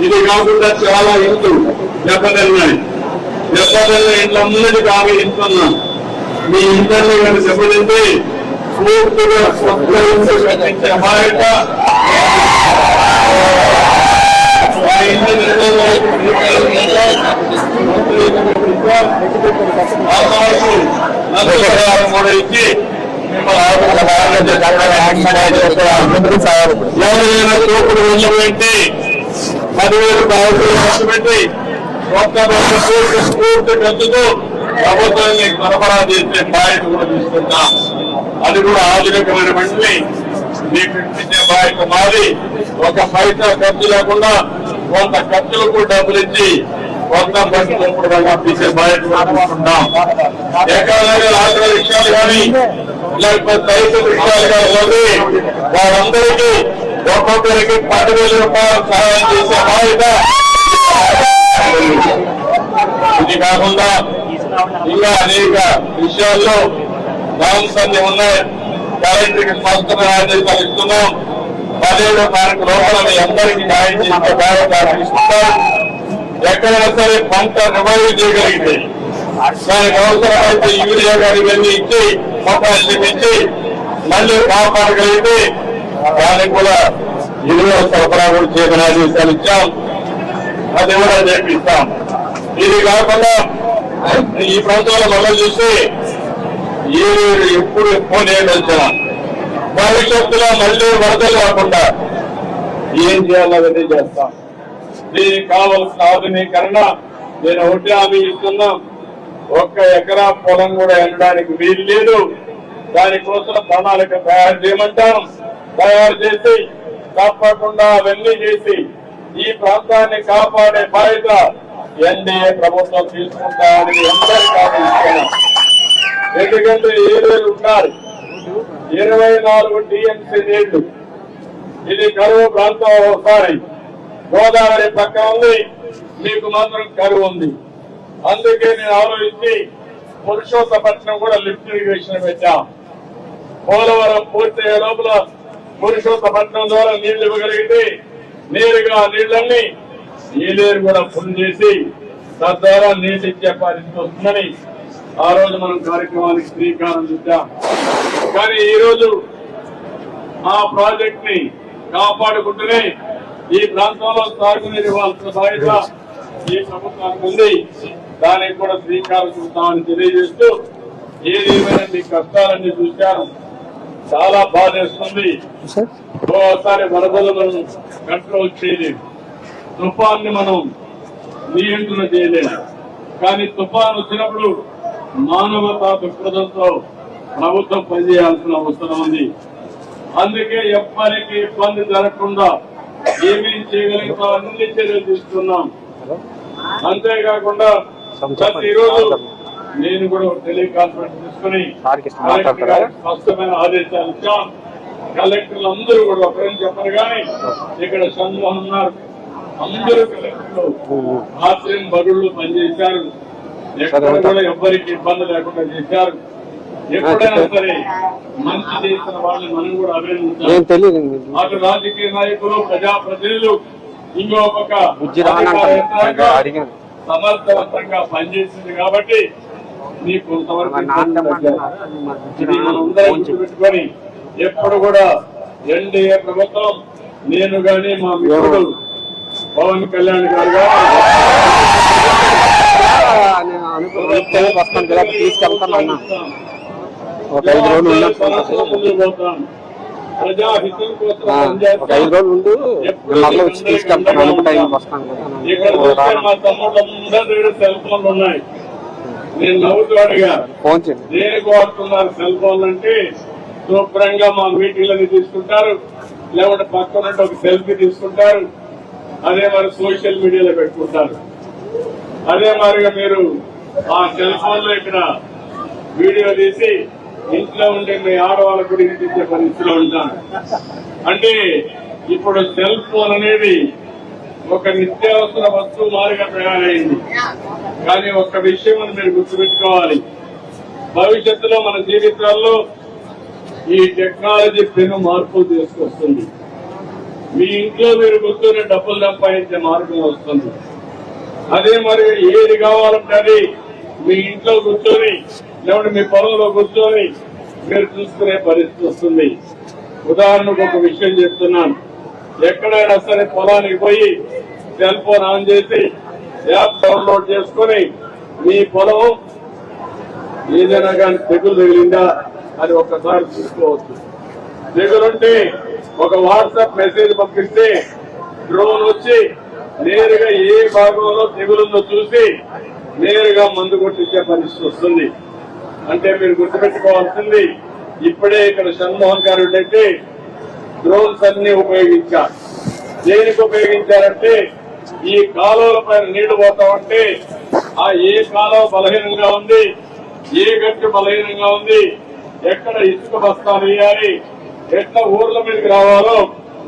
ఇది కాకుండా చాలా ఇండ్లు దెబ్బతిన్నాయి. దెబ్బతిన్న ఇండ్లన్నిటికీ ఆమె ఇస్తున్నాం. మీ ఇంటర్ని కానీ దెబ్బతింటే పూర్తిగా కొత్త ఇంటి కట్టించే బాధ్యత ఇచ్చి ఎవరైనా తోపుడు వెళ్ళబెట్టి 10,000 పెట్టి కొత్త పూర్తి ఖర్చుతో ప్రభుత్వాన్ని సరఫరా చేసే బాధ్యత కూడా తీసుకుంటాం. అది కూడా ఆధునికమైన వెంటనే మీకు ఇప్పించే బాధ్యత మాది. ఒక పైసా ఖర్చు లేకుండా కొంత ఖర్చులకు డబ్బులు ఇచ్చి కొత్త బస్సులు పంపించే బాధ్యత కూడా తీసుకుంటాం. ఎక్కడైనా ఆటో రిక్షాలు కానీ లేకపోతే సైకిల్ రిక్షాలు కానీ వారందరికీ ఒక్కొక్కరికి 10,000 రూపాయలు సహాయం చేసే బాధ్యత. ఇది కాకుండా ఇంకా అనేక విషయాల్లో రామసంధ్య ఉన్నాయి. కలెక్టర్కి స్పష్టమైన ఆదేశాలు ఇస్తున్నాం. 17వ తారీఖు లోపల మీ అందరికీ న్యాయం చేసే బాధ్యత తీసుకుంటాం. ఎక్కడైనా సరే పంట రివైవ్ చేయగలిగితే దానికి అవసరమైతే యూరియా గారి ఇవన్నీ ఇచ్చి మొత్తం ఇచ్చి మళ్ళీ కాపాడగలిగితే దానికి కూడా ఎరువుల సరఫరా కూడా చేయమని ఆదేశాలు ఇచ్చాం. అది కూడా చేపిస్తాం. ఇది కాకుండా ఈ ప్రాంతంలో మళ్ళీ చూస్తే ఏడు ఎప్పుడు ఎక్కువ నేర్పించిన భవిష్యత్తులో మళ్ళీ వరదలు కాకుండా ఏం చేయాలనేది చేస్తాం. దీనికి కావలసిన ఆధునీకరణ నేను ఒకటి హామీ ఇస్తున్నా. 1 ఎకరా పొలం కూడా వెళ్ళడానికి వీలు లేదు. దానికోసం ప్రణాళిక తయారు చేయమంటాం. తయారు చేసి తప్పకుండా అవన్నీ చేసి ఈ ప్రాంతాన్ని కాపాడే బాధ్యత ఎన్డీఏ ప్రభుత్వం తీసుకుంటామని అందరికీ ఆదేశిస్తున్నాం. ఎందుకంటే ఏలేరు ఉన్నారు 24 టీఎంసీ నీళ్లు. ఇది కరువు ప్రాంతం. ఒకసారి గోదావరి పక్కన ఉంది, మీకు మాత్రం కరువు ఉంది. అందుకే నేను ఆలోచించి పురుషోత్తపట్నం కూడా లిఫ్ట్ ఇరిగేషన్ పెట్టాం. పోలవరం పూర్తయ్యే లోపల పురుషోత్తపట్నం ద్వారా నీళ్లు ఇవ్వగలిగితే నేరుగా నీళ్లన్నీ ఏలేరు కూడా ఫుల్ చేసి తద్వారా నీళ్ళు ఇచ్చే పరిస్థితి వస్తుందని ఆ రోజు మనం కార్యక్రమానికి శ్రీకారం చుట్టాం. కానీ ఈ రోజు ఆ ప్రాజెక్ట్ ని కాపాడుకుంటూనే ఈ ప్రాంతంలో సాగునీరు ఇవ్వాల్సిన బాధ్యత ఈ ప్రభుత్వానికి ఉంది. దానికి కూడా శ్రీకారం చుడతామని తెలియజేస్తూ ఏదేమైనా మీ కష్టాలన్నీ చూశాను. చాలా బాధేస్తుంది. ఒకసారి వరదలు మనం కంట్రోల్ చేయలేము, తుఫాన్ని మనం నియంత్రణ చేయలేము. కానీ తుఫాన్ వచ్చినప్పుడు మానవతా దృక్పథంతో ప్రభుత్వం పనిచేయాల్సిన అవసరం ఉంది. అందుకే ఎవ్వరికి ఇబ్బంది జరగకుండా ఏమేం చేయగలుగుతాం అన్ని చర్యలు తీసుకున్నాం. అంతేకాకుండా ప్రతిరోజు నేను కూడా టెలికాన్ఫరెన్స్ తీసుకుని స్పష్టమైన ఆదేశాలు ఇచ్చాం. కలెక్టర్లు అందరూ కూడా ఒకరిని చెప్పరు కానీ ఇక్కడ షణ్మోహన్ ఉన్నారు, అందరూ కలెక్టర్లు రాత్రి బడుల్లో పనిచేశారు. ఎక్కడ కూడా ఎవ్వరికి ఇబ్బంది లేకుండా చేశారు. ఎప్పుడైనా సరే మంచి చేసిన వాళ్ళని మనం కూడా అభినందించాలి. అటు రాజకీయ నాయకులు, ప్రజాప్రతినిధులు, ఇంకో పక్క సమర్థవంతంగా పనిచేసింది కాబట్టి మీకు కొంతవరకు పెట్టుకొని ఎప్పుడు కూడా ఎన్డీఏ ప్రభుత్వం, నేను గాని మా మిత్రుడు పవన్ కళ్యాణ్ గారు ప్రజాహితం మా తమ్ముళ్ళందరూ సెల్ ఫోన్లు ఉన్నాయి. నేను నవ్వుతూ అడిగా దేనికి వాడుతున్నారు సెల్ ఫోన్లు అంటే శుభ్రంగా మా మీటింగ్లని తీసుకుంటారు, లేకుంటే పక్కన ఒక సెల్ఫీ తీసుకుంటారు, అదే మరి సోషల్ మీడియాలో పెట్టుకుంటారు. అదే మరిగా మీరు ఆ సెల్ ఫోన్ లో ఇక్కడ వీడియో తీసి ఇంట్లో ఉండే మీ ఆడవాళ్ళ గురించి తీసే పరిస్థితిలో ఉంటాను. అంటే ఇప్పుడు సెల్ ఫోన్ అనేది ఒక నిత్యావసర వస్తువు మారిగా తయారైంది. కానీ ఒక్క విషయం మీరు గుర్తుపెట్టుకోవాలి, భవిష్యత్తులో మన జీవితాల్లో ఈ టెక్నాలజీ పెను మార్పులు తీసుకొస్తుంది. మీ ఇంట్లో మీరు కూర్చొని డబ్బులు సంపాదించే మార్గం వస్తుంది. అదే మరి ఏది కావాలంటే అది మీ ఇంట్లో కూర్చొని లేకుంటే మీ పొలంలో కూర్చొని మీరు చూసుకునే పరిస్థితి వస్తుంది. ఉదాహరణకు ఒక విషయం చెప్తున్నాను. ఎక్కడైనా సరే పొలానికి పోయి సెల్ ఫోన్ ఆన్ చేసి యాప్ డౌన్లోడ్ చేసుకుని మీ పొలం ఏదైనా కానీ తెగులు తగిలిందా అని ఒక్కసారి చూసుకోవచ్చు. తెగులుంటే ఒక వాట్సాప్ మెసేజ్ పంపిస్తే డ్రోన్ వచ్చి నేరుగా ఏ భాగంలో తెగులుందో చూసి నేరుగా మందు కొట్టించే పరిస్థితి వస్తుంది. అంటే మీరు గుర్తుపెట్టుకోవాల్సింది, ఇప్పుడే ఇక్కడ షణ్మోహన్ గారు అయితే డ్రోన్స్ అన్ని ఉపయోగించారు. దేనికి ఉపయోగించారంటే ఈ కాలువల పైన నీళ్లు పోతా ఉంటే ఆ ఏ కాలువ బలహీనంగా ఉంది, ఏ గట్టు బలహీనంగా ఉంది, ఎక్కడ ఇసుక బస్తాలు వేయాలి, ఎట్లా ఊర్ల మీదకి రావాలో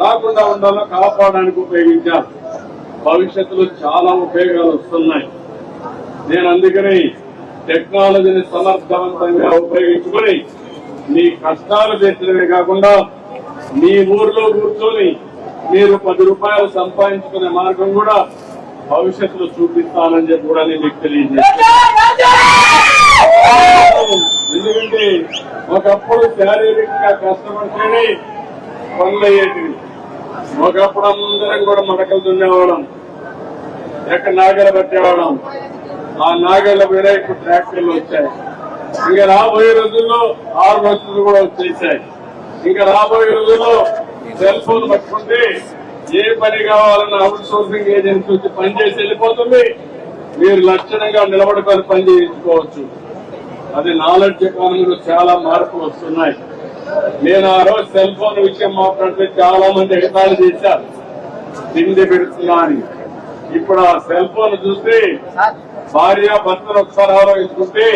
రాకుండా ఉండాలో కాపాడడానికి ఉపయోగించారు. భవిష్యత్తులో చాలా ఉపయోగాలు వస్తున్నాయి. నేను అందుకని టెక్నాలజీని సమర్థవంతంగా ఉపయోగించుకుని మీ కష్టాలు తీర్చడమే కాకుండా మీ ఊర్లో కూర్చొని మీరు 10 రూపాయలు సంపాదించుకునే మార్గం కూడా భవిష్యత్తులో చూపిస్తానని చెప్పి కూడా నేను మీకు తెలియజేస్తాను. ఎందుకంటే ఒకప్పుడు శారీరకంగా కష్టపడితేనే పనులు అయ్యేటివి. ఒకప్పుడు అందరం కూడా మడకలు దున్నేవాళ్ళం, ఎక్కడ నాగలు పట్టేవాళ్ళం. ఆ నాగళ్ళ మీద ఇప్పుడు ట్రాక్టర్లు వచ్చాయి. ఇంకా రాబోయే రోజుల్లో 6 బస్సులు కూడా వచ్చేసాయి. ఇంకా రాబోయే రోజుల్లో సెల్ ఫోన్ పట్టుకుంటే ఏ పని కావాలన్న అవుట్ సోర్సింగ్ ఏజెన్సీ వచ్చి పనిచేసి వెళ్ళిపోతుంది. మీరు లక్షణంగా నిలబడుకొని పని చేయించుకోవచ్చు. అది నాలెడ్జ్ ఎకానమీలో చాలా మార్పులు వస్తున్నాయి. నేను ఆ రోజు సెల్ ఫోన్ విషయం మాట్లాడితే చాలా మంది ఎగతాళి చేశారు, తిండి పెడుతున్నా అని. ఇప్పుడు ఆ సెల్ ఫోన్ చూస్తే భార్య భర్తను ఒకసారి ఆలోచించుకుంటే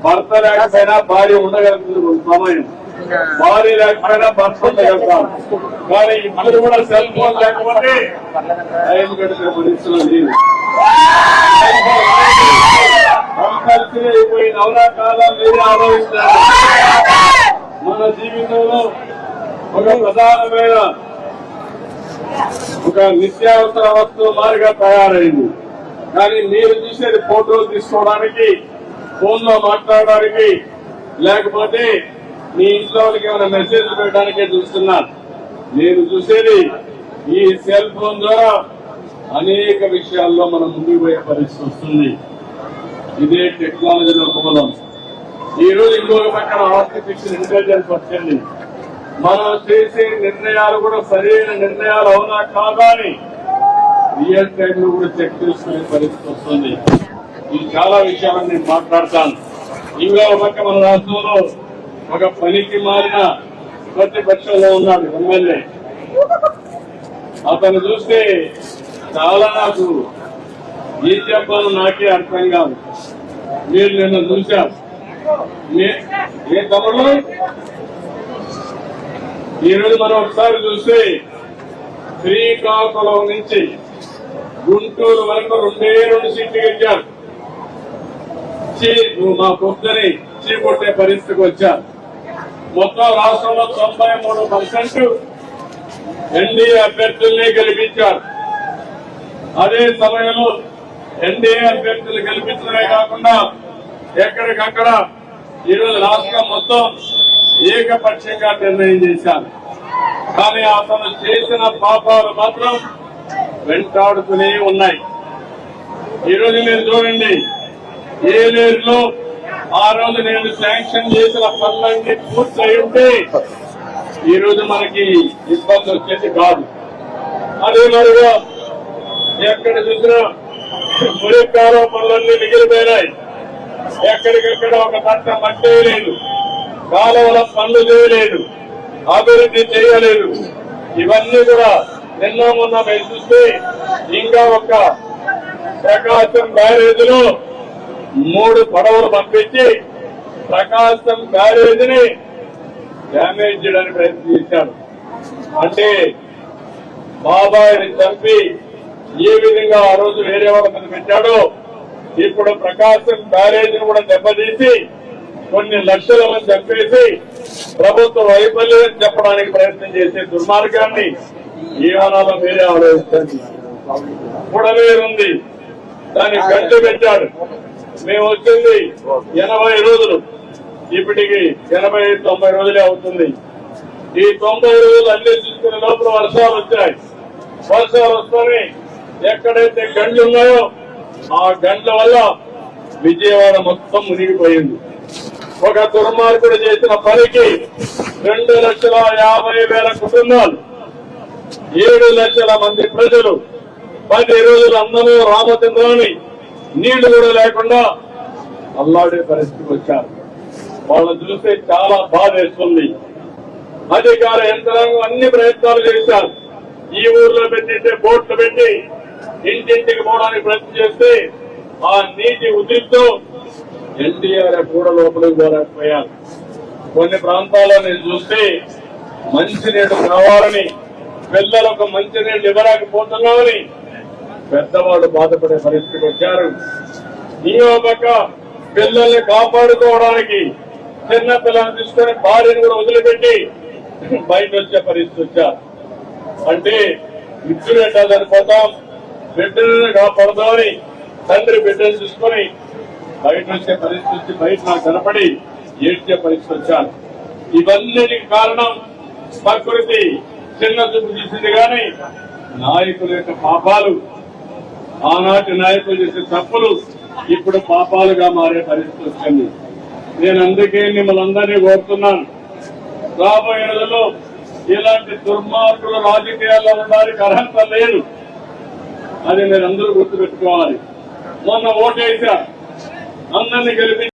భర్త లేకపోయినా భార్య ఉండగలుగుతుంది సమయం, భార్య లేకపోయినా భర్త ఉండగలుగుతాం. కానీ ఇద్దరు కూడా సెల్ ఫోన్ లేకపోతే టైం గడిపే పరిస్థితులు లేదు. కంపల్సరీ అయిపోయిన అవునా కాలం మీరే ఆలోచించాలి. మన జీవితంలో ఒక ప్రధానమైన ఒక నిత్యావసర వస్తువు మారిగా తయారైంది. కానీ మీరు చూసేది ఫోటోలు తీసుకోవడానికి, ఫోన్ లో మాట్లాడడానికి, లేకపోతే మీ ఇంట్లో ఏమైనా మెసేజ్ పెట్టడానికే చూస్తున్నారు. నేను చూసేది ఈ సెల్ ఫోన్ ద్వారా అనేక విషయాల్లో మనం ముందుకు పోయే పరిస్థితి వస్తుంది. ఇదే టెక్నాలజీలో మూలం. ఈ రోజు ఇంకొక పక్కన ఆర్టిఫిషియల్ ఇంటెలిజెన్స్ వచ్చింది. మనం చేసే నిర్ణయాలు కూడా సరైన నిర్ణయాలు అవునా కాదా అని రియల్ టైమ్ లో కూడా చెక్ చేసుకునే పరిస్థితి వస్తుంది. ఈ చాలా విషయాలను నేను మాట్లాడతాను. ఇంకో పక్క మన రాష్ట్రంలో ఒక పనికి మారిన ప్రతిపక్షంలో ఉన్నాడు ఎమ్మెల్యే. అతను చూస్తే చాలా నాకు ఏం చెప్పాలో నాకే అర్థం కాదు. మీరు నిన్న చూశారు. ఏ తమలో ఈరోజు మనం ఒకసారి చూస్తే శ్రీకాకుళం నుంచి గుంటూరు వరకు 2 సీట్లు గెలిచారు. మా పొద్దుని చీకొట్టే పరిస్థితికి వచ్చారు. మొత్తం రాష్ట్రంలో 93% ఎన్డీఏ అభ్యర్థుల్ని గెలిపించారు. అదే సమయంలో ఎన్డీఏ అభ్యర్థులు గెలిపించడమే కాకుండా ఎక్కడికక్కడ ఈరోజు రాష్ట్రం మొత్తం ఏకపక్షంగా నిర్ణయం చేశారు. కానీ అతను చేసిన పాపాలు మాత్రం వెంటాడుతూనే ఉన్నాయి. ఈరోజు మీరు చూడండి, ఏలేరులో ఆ రోజు నేను శాంక్షన్ చేసిన పనులన్నీ పూర్తయి ఉంటే ఈరోజు మనకి ఇబ్బంది వచ్చేది కాదు. అదే మరిగా ఎక్కడ చూసినా మురికారో పనులన్నీ మిగిలిపోయినాయి. ఎక్కడికెక్కడ ఒక తట్ట మట్టి లేదు, కాలువల పనులు చేయలేదు, అభివృద్ధి చేయలేదు. ఇవన్నీ కూడా నిన్న మొన్న మేము చూస్తే ఇంకా ఒక ప్రకాశం బ్యారేజీలో 3 పడవలు పంపించి ప్రకాశం బ్యారేజీని డ్యామేజ్ చేయడానికి ప్రయత్నం చేశారు. అంటే బాబాయిని చంపి ఏ విధంగా ఆ రోజు వేరే వాళ్ళ మీద పెట్టాడో ఇప్పుడు ప్రకాశం బ్యారేజీని కూడా దెబ్బతీసి కొన్ని లక్షల మంది చంపేసి ప్రభుత్వ వైఫల్యం చెప్పడానికి ప్రయత్నం చేసే దుర్మార్గాన్ని ఏమనాలో మీరే ఆలోచించండి. పుడవేరు ఉంది, దాన్ని గంట పెట్టాడు. మేము వచ్చింది 80 రోజులు, ఇప్పటికి 80-90 రోజులే అవుతుంది. ఈ 90 రోజులు అన్ని చూసుకునే లోపల వర్షాలు వచ్చాయి. వర్షాలు వస్తానే ఎక్కడైతే గండ్లు ఉన్నాయో ఆ గండ్ల వల్ల విజయవాడ మొత్తం మునిగిపోయింది. ఒక దుర్మార్గుడు చేసిన పనికి 2,50,000 కుటుంబాలు, 7 లక్షల మంది ప్రజలు 10 రోజులు అందరూ రామచంద్రాన్ని నీళ్లు కూడా లేకుండా అల్లాడే పరిస్థితికి వచ్చారు. వాళ్ళని చూస్తే చాలా బాధేస్తుంది. అధికార యంత్రాంగం అన్ని ప్రయత్నాలు చేశారు. ఈ ఊర్లో పెట్టింటే బోట్లు పెట్టి ఇంటింటికి పోవడానికి ప్రయత్నం చేస్తే ఆ నీటి ఉద్రిక్తో ఎన్డీఆర్ఎఫ్ కూడా లోపలికి పోలేకపోయారు. కొన్ని ప్రాంతాల్లో నేను చూస్తే మంచినీళ్లు కావాలని, పిల్లలకు మంచినీళ్లు ఇవ్వలేకపోతున్నామని పెద్దవాళ్ళు బాధపడే పరిస్థితికి వచ్చారు. ఇంకో పక్క పిల్లల్ని కాపాడుకోవడానికి చిన్న పిల్లల్ని తీసుకొని భార్యను కూడా వదిలిపెట్టి బయట వచ్చే పరిస్థితి వచ్చారు. అంటే ఇద్దరు ఎట్లా సరిపోతాం, బిడ్డలను కాపాడుతామని తండ్రి బిడ్డను తీసుకొని బయట వచ్చే పరిస్థితి, బయట నాకు కనపడి ఏడ్చే పరిస్థితి వచ్చారు. ఇవన్నిటికి కారణం ప్రకృతి చిన్న చూపు చేసింది కానీ నాయకుల యొక్క పాపాలు, ఆనాటి నాయకులు చేసే తప్పులు ఇప్పుడు పాపాలుగా మారే పరిస్థితి వచ్చింది. నేను అందుకే మిమ్మల్ని అందరినీ కోరుతున్నాను, రాబోయే రోజుల్లో ఇలాంటి దుర్మార్గులు రాజకీయాల్లో ఉండడానికి అర్హత లేదు. అది మీరు అందరూ గుర్తుపెట్టుకోవాలి. మొన్న ఓటేసా, అందరినీ గెలిపి